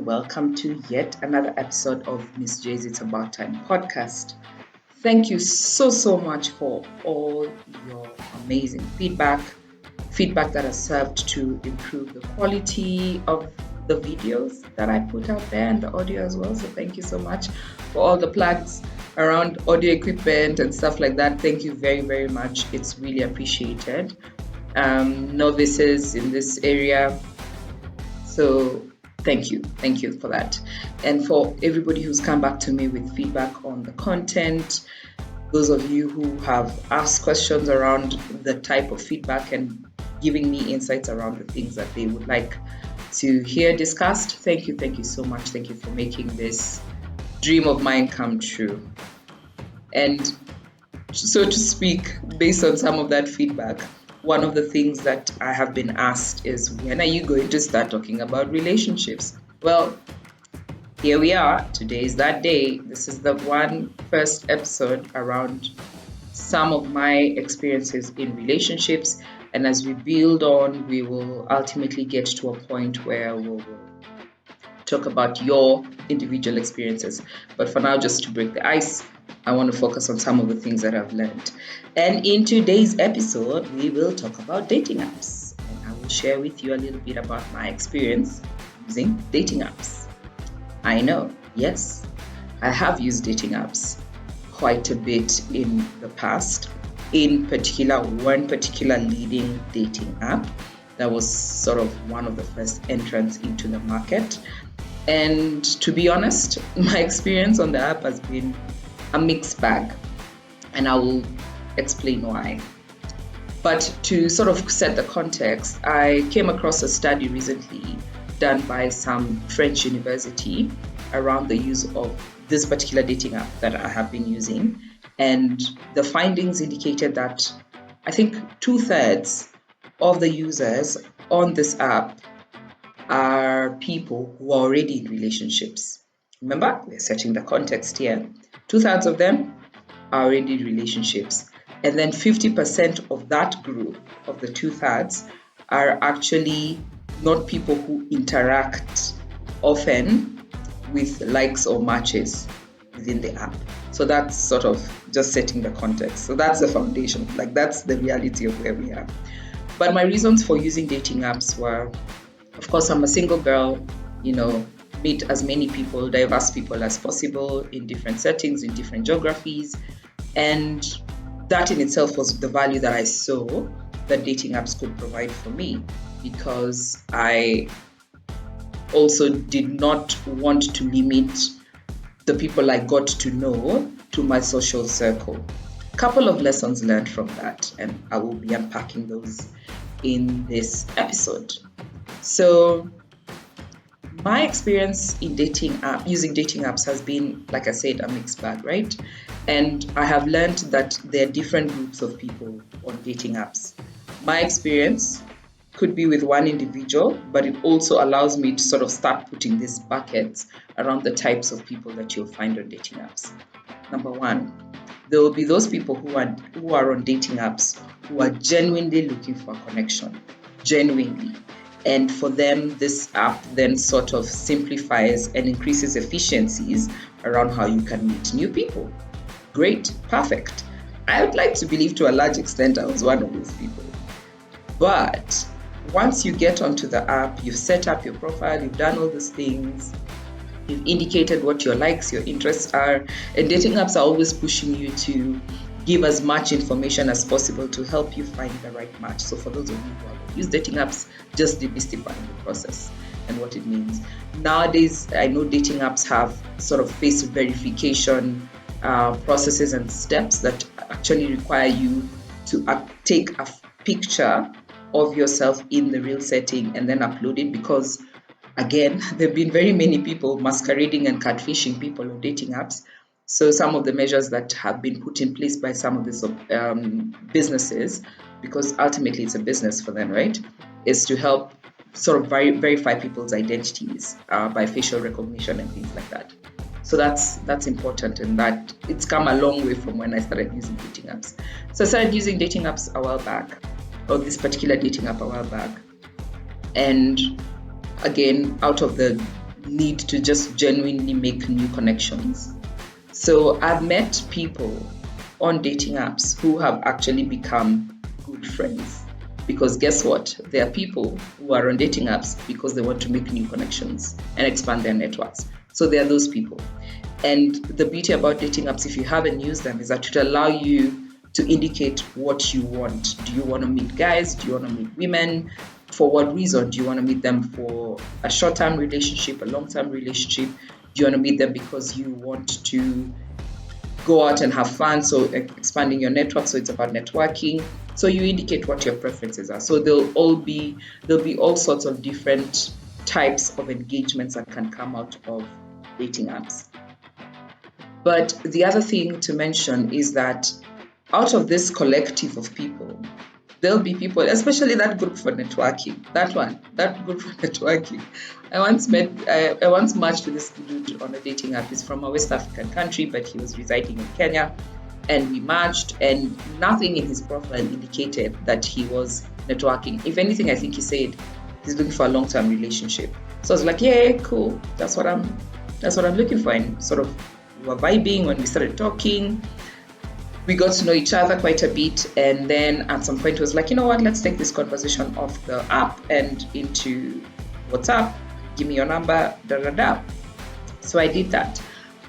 welcome to yet another episode of Miss J's It's About Time podcast. Thank you so much for all your amazing feedback that has served to improve the quality of the videos that I put out there and the audio as well. So thank you so much for all the plugs around audio equipment and stuff like that. Thank you very much. It's really appreciated. Novices in this area, so thank you for that. And for everybody who's come back to me with feedback on the content, those of you who have asked questions around the type of feedback and giving me insights around the things that they would like to hear discussed, thank you so much. Thank you for making this dream of mine come true. And so to speak, based on some of that feedback, one of the things that I have been asked is, when are you going to start talking about relationships? Well, here we are. Today is that day. This is the first episode around some of my experiences in relationships. And as we build on, we will ultimately get to a point where we will talk about your individual experiences. But for now, just to break the ice, I want to focus on some of the things that I've learned. And in today's episode, we will talk about dating apps. And I will share with you a little bit about my experience using dating apps. I know, yes, I have used dating apps quite a bit in the past. In particular, one particular leading dating app that was sort of one of the first entrants into the market. And to be honest, my experience on the app has been a mixed bag, and I will explain why. But to sort of set the context, I came across a study recently done by some French university around the use of this particular dating app that I have been using. And the findings indicated that I think 2/3 of the users on this app are people who are already in relationships. Remember, we're setting the context here. 2/3 of them are already in relationships. And then 50% of that group, of the 2/3, are actually not people who interact often with likes or matches within the app. So that's sort of just setting the context. So that's the foundation. Like, that's the reality of where we are. But my reasons for using dating apps were, of course, I'm a single girl, meet as many people, diverse people as possible in different settings, in different geographies. And that in itself was the value that I saw that dating apps could provide for me, because I also did not want to limit the people I got to know to my social circle. A couple of lessons learned from that, and I will be unpacking those in this episode. So my experience in using dating apps has been, like I said, a mixed bag, right? And I have learned that there are different groups of people on dating apps. My experience could be with one individual, but it also allows me to sort of start putting these buckets around the types of people that you'll find on dating apps. Number one, there will be those people who are on dating apps who are genuinely looking for a connection, genuinely. And for them, this app then sort of simplifies and increases efficiencies around how you can meet new people. Great, perfect. I would like to believe to a large extent I was one of those people. But once you get onto the app, you've set up your profile, you've done all these things, you've indicated what your likes, your interests are, and dating apps are always pushing you to give as much information as possible to help you find the right match. So for those of you who have used dating apps, just demystifying the process and what it means. Nowadays, I know dating apps have sort of face verification processes and steps that actually require you to take a picture of yourself in the real setting and then upload it, because again, there have been very many people masquerading and catfishing people on dating apps. So some of the measures that have been put in place by some of these businesses, because ultimately it's a business for them, right, is to help sort of verify people's identities by facial recognition and things like that. So that's important, and that it's come a long way from when I started using dating apps. So I started using dating apps a while back, or this particular dating app a while back. And again, out of the need to just genuinely make new connections. So I've met people on dating apps who have actually become good friends. Because guess what? There are people who are on dating apps because they want to make new connections and expand their networks. So there are those people. And the beauty about dating apps, if you haven't used them, is that it allow you to indicate what you want. Do you want to meet guys? Do you want to meet women? For what reason? Do you want to meet them for a short-term relationship, a long-term relationship? Do you want to meet them because you want to go out and have fun, so expanding your network, so it's about networking. So you indicate what your preferences are. So there'll be all sorts of different types of engagements that can come out of dating apps. But the other thing to mention is that out of this collective of people, there'll be people, especially that group for networking, that group for networking. I once matched with this dude on a dating app. He's from a West African country, but he was residing in Kenya. And we matched, and nothing in his profile indicated that he was networking. If anything, I think he said he's looking for a long-term relationship. So I was like, yeah, cool. That's what I'm looking for. And sort of we were vibing when we started talking. We got to know each other quite a bit, and then at some point was like, you know what, let's take this conversation off the app and into WhatsApp. Give me your number, So I did that.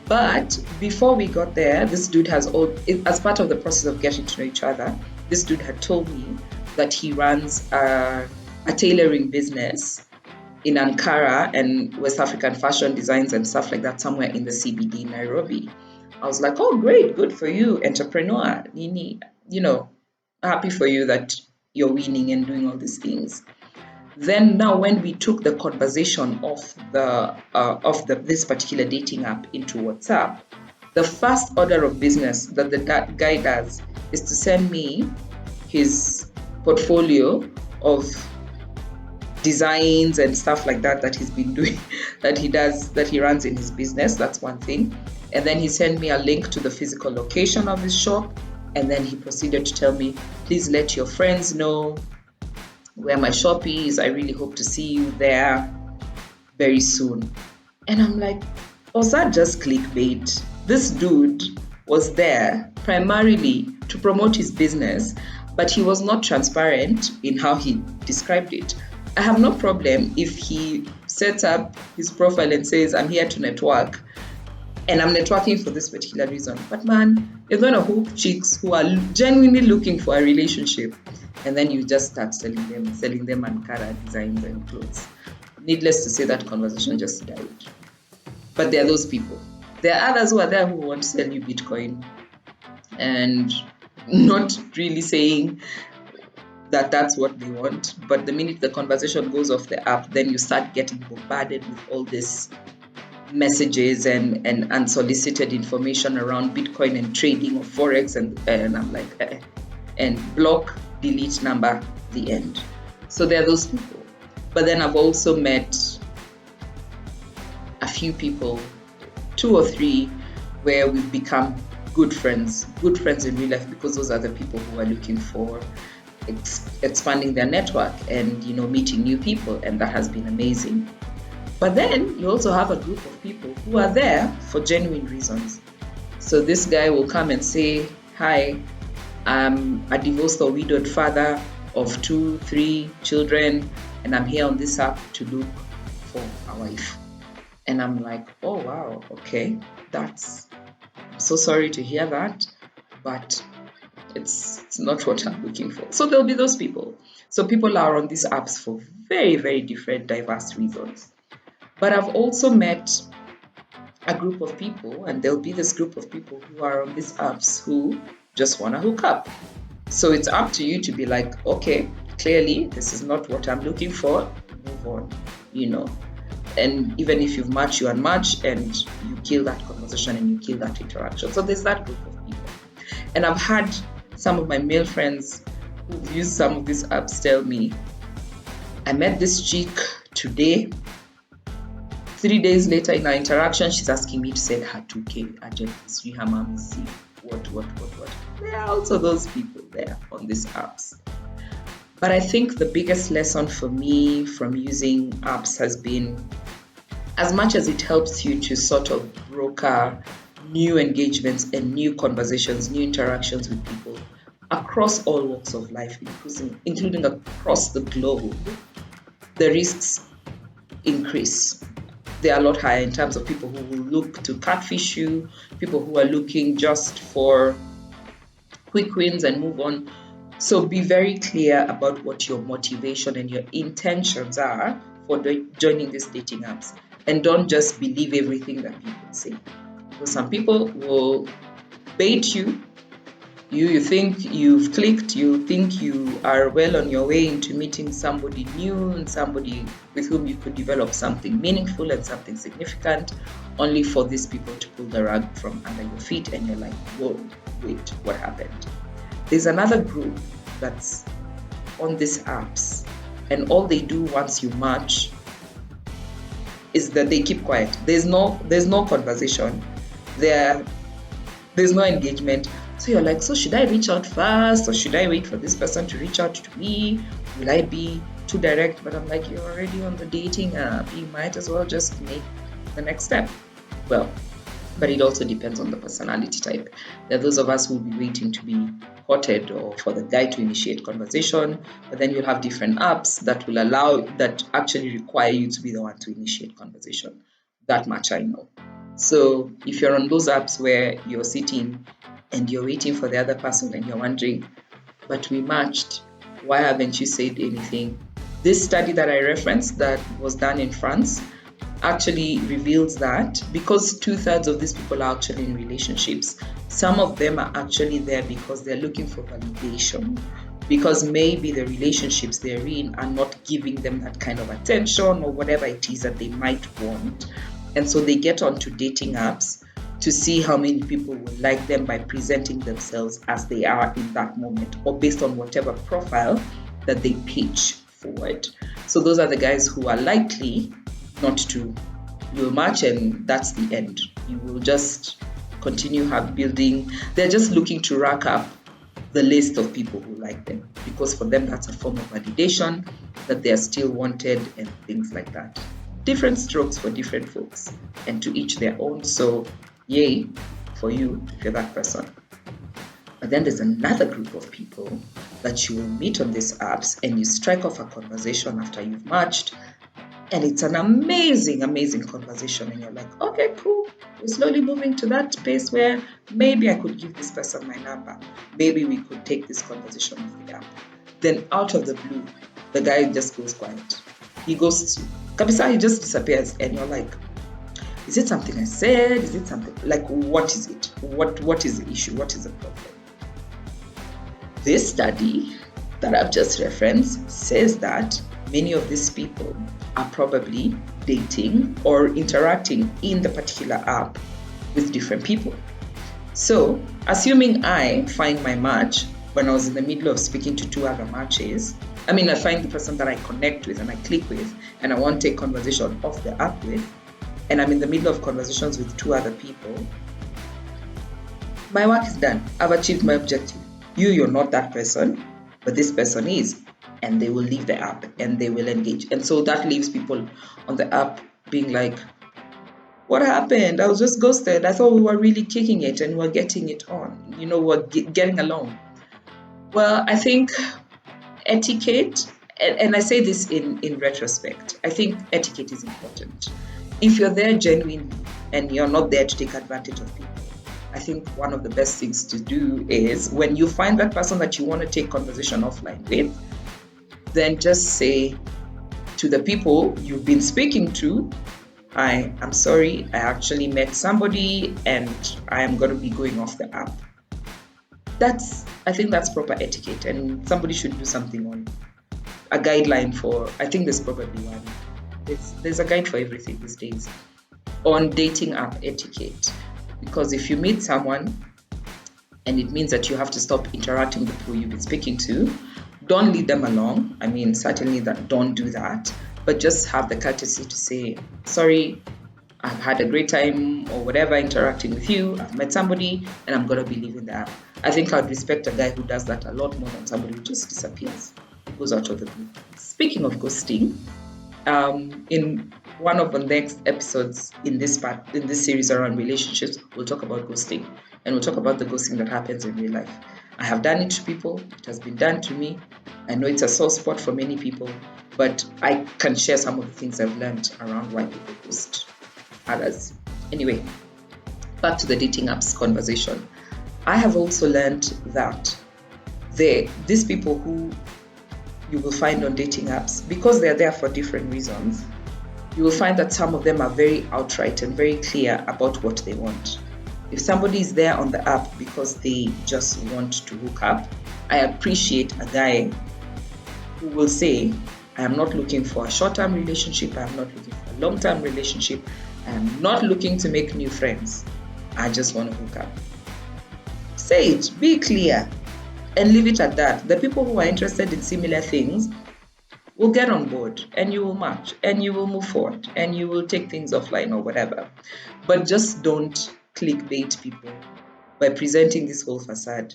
But before we got there, this dude as part of the process of getting to know each other, this dude had told me that he runs a tailoring business in Ankara and West African fashion designs and stuff like that, somewhere in the CBD, Nairobi. I was like, oh, great, good for you, entrepreneur. Happy for you that you're winning and doing all these things. Then now when we took the conversation of this particular dating app into WhatsApp, the first order of business that the guy does is to send me his portfolio of designs and stuff like that he's been doing, that he runs in his business. That's one thing. And then he sent me a link to the physical location of his shop. And then he proceeded to tell me, please let your friends know where my shop is. I really hope to see you there very soon. And I'm like, was that just clickbait? This dude was there primarily to promote his business, but he was not transparent in how he described it. I have no problem if he sets up his profile and says, I'm here to network, and I'm networking for this particular reason. But man, you're going to hook chicks who are genuinely looking for a relationship, and then you just start selling them Ankara designs and clothes. Needless to say, that conversation just died. But there are those people. There are others who are there who want to sell you Bitcoin and not really saying that that's what they want. But the minute the conversation goes off the app, then you start getting bombarded with all this messages and unsolicited information around Bitcoin and trading or Forex, and I'm like, and block, delete number, the end. So there are those people. But then I've also met a few people, 2 or 3, where we've become good friends in real life, because those are the people who are looking for expanding their network and meeting new people, and that has been amazing. But then you also have a group of people who are there for genuine reasons. So this guy will come and say, hi, I'm a divorced or widowed father of 2, 3 children, and I'm here on this app to look for a wife. And I'm like, oh wow, okay, I'm so sorry to hear that, but it's not what I'm looking for. So there'll be those people. So people are on these apps for very, very different, diverse reasons. But I've also met a group of people, and there'll be this group of people who are on these apps who just want to hook up. So it's up to you to be like, okay, clearly this is not what I'm looking for, move on, And even if you've matched, you unmatch, and you kill that conversation and you kill that interaction. So there's that group of people. And I've had some of my male friends who've used some of these apps tell me, I met this chick today. 3 days later in our interaction, she's asking me to send her 2K urgent. Her mom is sick. What. There are also those people there on these apps. But I think the biggest lesson for me from using apps has been as much as it helps you to sort of broker new engagements and new conversations, new interactions with people across all walks of life, including across the globe, the risks increase. They are a lot higher in terms of people who will look to catfish you, people who are looking just for quick wins and move on. So be very clear about what your motivation and your intentions are for joining these dating apps. And don't just believe everything that people say. Because some people will bait you. You think you've clicked, you think you are well on your way into meeting somebody new and somebody with whom you could develop something meaningful and something significant, only for these people to pull the rug from under your feet and you're like, whoa, wait, what happened? There's another group that's on these apps, and all they do once you match is that they keep quiet. There's no conversation. There's no engagement. So you're like, so should I reach out first, or should I wait for this person to reach out to me? Will I be too direct? But I'm like, you're already on the dating app. You might as well just make the next step. Well, but it also depends on the personality type. There are those of us who will be waiting to be courted or for the guy to initiate conversation, but then you'll have different apps that actually require you to be the one to initiate conversation. That much I know. So if you're on those apps where you're sitting and you're waiting for the other person and you're wondering, but we matched, why haven't you said anything? This study that I referenced that was done in France actually reveals that because 2/3 of these people are actually in relationships, some of them are actually there because they're looking for validation, because maybe the relationships they're in are not giving them that kind of attention or whatever it is that they might want. And so they get onto dating apps to see how many people will like them by presenting themselves as they are in that moment, or based on whatever profile that they pitch forward. So those are the guys who are likely not to. You'll match and that's the end. You will just continue building. They're just looking to rack up the list of people who like them, because for them that's a form of validation that they are still wanted and things like that. Different strokes for different folks, and to each their own. So yay for you if you're that person. But then there's another group of people that you will meet on these apps and you strike off a conversation after you've matched, and it's an amazing, amazing conversation, and you're like, okay, cool. We're slowly moving to that space where maybe I could give this person my number. Maybe we could take this conversation off the app. Then out of the blue, the guy just goes quiet. He goes to Kabisa, he just disappears, and you're like, is it something I said? Is it something like, what is it? What is the issue? What is the problem? This study that I've just referenced says that many of these people are probably dating or interacting in the particular app with different people. So, assuming I find my match when I was in the middle of speaking to 2 other matches, I find the person that I connect with and I click with and I want to take conversation off the app with, and I'm in the middle of conversations with 2 other people, my work is done. I've achieved my objective. You're not that person, but this person is, and they will leave the app and they will engage. And so that leaves people on the app being like, what happened? I was just ghosted. I thought we were really kicking it and we're getting it on. We're getting along. Well, I think etiquette, and I say this in retrospect, I think etiquette is important. If you're there genuinely and you're not there to take advantage of people, I think one of the best things to do is when you find that person that you want to take conversation offline with, then just say to the people you've been speaking to, I'm sorry, I actually met somebody and I am going to be going off the app. I think that's proper etiquette, and somebody should do something on a guideline for, I think there's probably one. There's a guide for everything these days on dating app etiquette. Because if you meet someone and it means that you have to stop interacting with who you've been speaking to, don't lead them along. Certainly don't do that, but just have the courtesy to say, sorry, I've had a great time or whatever interacting with you. I've met somebody and I'm going to be leaving the app. I think I'd respect a guy who does that a lot more than somebody who just disappears, goes out of the blue. Speaking of ghosting, in one of the next episodes in this series around relationships, we'll talk about ghosting, and we'll talk about the ghosting that happens in real life. I have done it to people. It has been done to me. I know it's a sore spot for many people, but I can share some of the things I've learned around why people ghost others. Anyway, back to the dating apps conversation. I have also learned that these people who you will find on dating apps, because they're there for different reasons, you will find that some of them are very outright and very clear about what they want. If somebody is there on the app because they just want to hook up, I appreciate a guy who will say, I am not looking for a short-term relationship, I am not looking for a long-term relationship, I am not looking to make new friends, I just want to hook up. Say it, be clear, and leave it at that. The people who are interested in similar things will get on board, and you will match, and you will move forward, and you will take things offline or whatever. But just don't clickbait people by presenting this whole facade.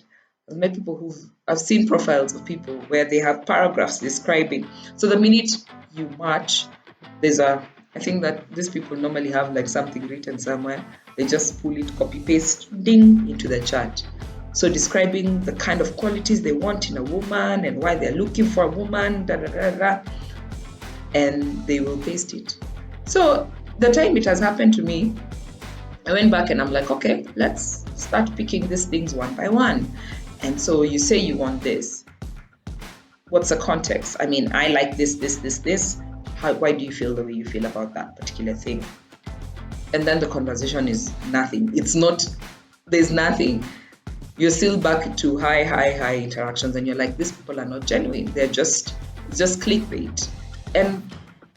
I've seen profiles of people where they have paragraphs describing. So the minute you match, I think that these people normally have like something written somewhere. They just pull it, copy paste, ding, into the chat. So describing the kind of qualities they want in a woman and why they're looking for a woman, and they will paste it. So the time it has happened to me, I went back and I'm like, okay, let's start picking these things one by one. And so you say you want this. What's the context? I mean, I like this. Why do you feel the way you feel about that particular thing? And then the conversation is nothing. There's nothing. You're still back to high interactions, and you're like, these people are not genuine. They're just clickbait. And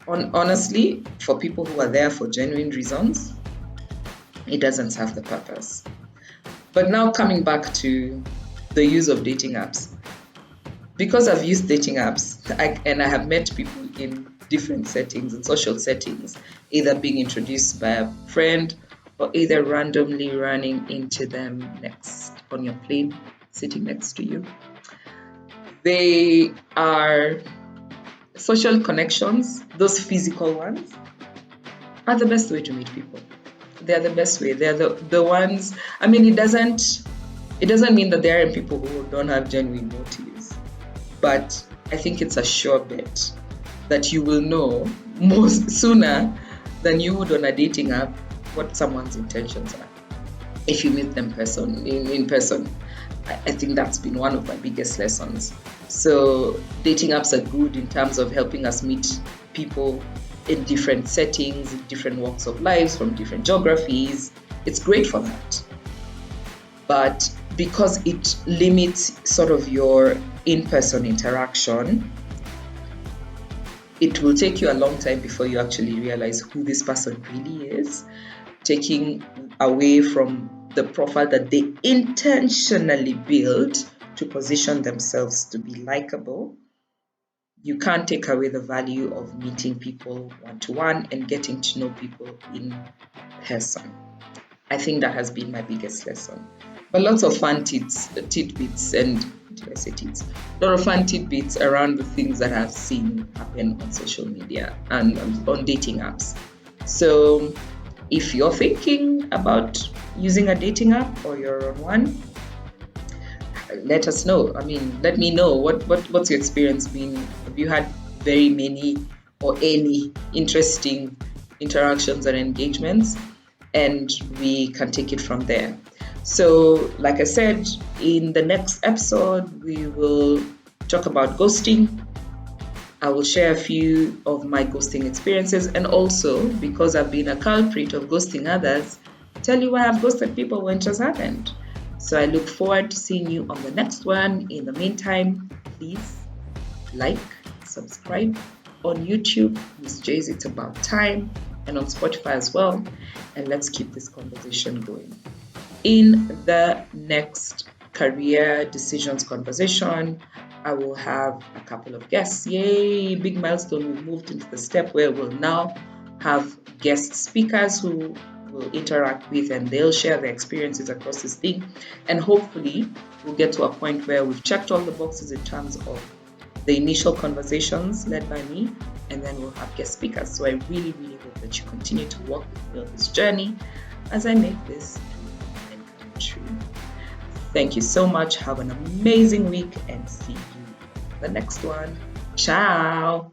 honestly, for people who are there for genuine reasons, it doesn't serve the purpose. But now coming back to the use of dating apps. Because I've used dating apps, and I have met people in different settings, in social settings, either being introduced by a friend or either randomly running into them next on your plane, sitting next to you. They are social connections, those physical ones, are the best way to meet people. They're the best way. They're the ones, I mean, it doesn't mean that there are people who don't have genuine motives, but I think it's a sure bet that you will know sooner than you would on a dating app what someone's intentions are if you meet them in person. I think that's been one of my biggest lessons. So dating apps are good in terms of helping us meet people in different settings, in different walks of lives, from different geographies. It's great for that. But because it limits sort of your in-person interaction, it will take you a long time before you actually realize who this person really is, taking away from the profile that they intentionally built to position themselves to be likable. You can't take away the value of meeting people one-to-one and getting to know people in person. I think that has been my biggest lesson. But lots of fun tidbits and a lot of fun tidbits around the things that I've seen happen on social media and on dating apps. So if you're thinking about using a dating app or you're on one, let us know. I mean, let me know what's your experience been. Have you had very many or any interesting interactions and engagements? And we can take it from there. So, like I said, in the next episode, we will talk about ghosting. I will share a few of my ghosting experiences, and also, because I've been a culprit of ghosting others, tell you why I've ghosted people when it has happened. So I look forward to seeing you on the next one. In the meantime, please like, subscribe on YouTube, Miss J's It's About Time, and on Spotify as well. And let's keep this conversation going. In the next career decisions conversation, I will have a couple of guests. Yay, big milestone. We've moved into the step where we'll now have guest speakers who will interact with, and they'll share their experiences across this thing. And hopefully we'll get to a point where we've checked all the boxes in terms of the initial conversations led by me, and then we'll have guest speakers. So I really, really hope that you continue to walk with me on this journey as I make this dream come true. Thank you so much. Have an amazing week and see you in the next one. Ciao.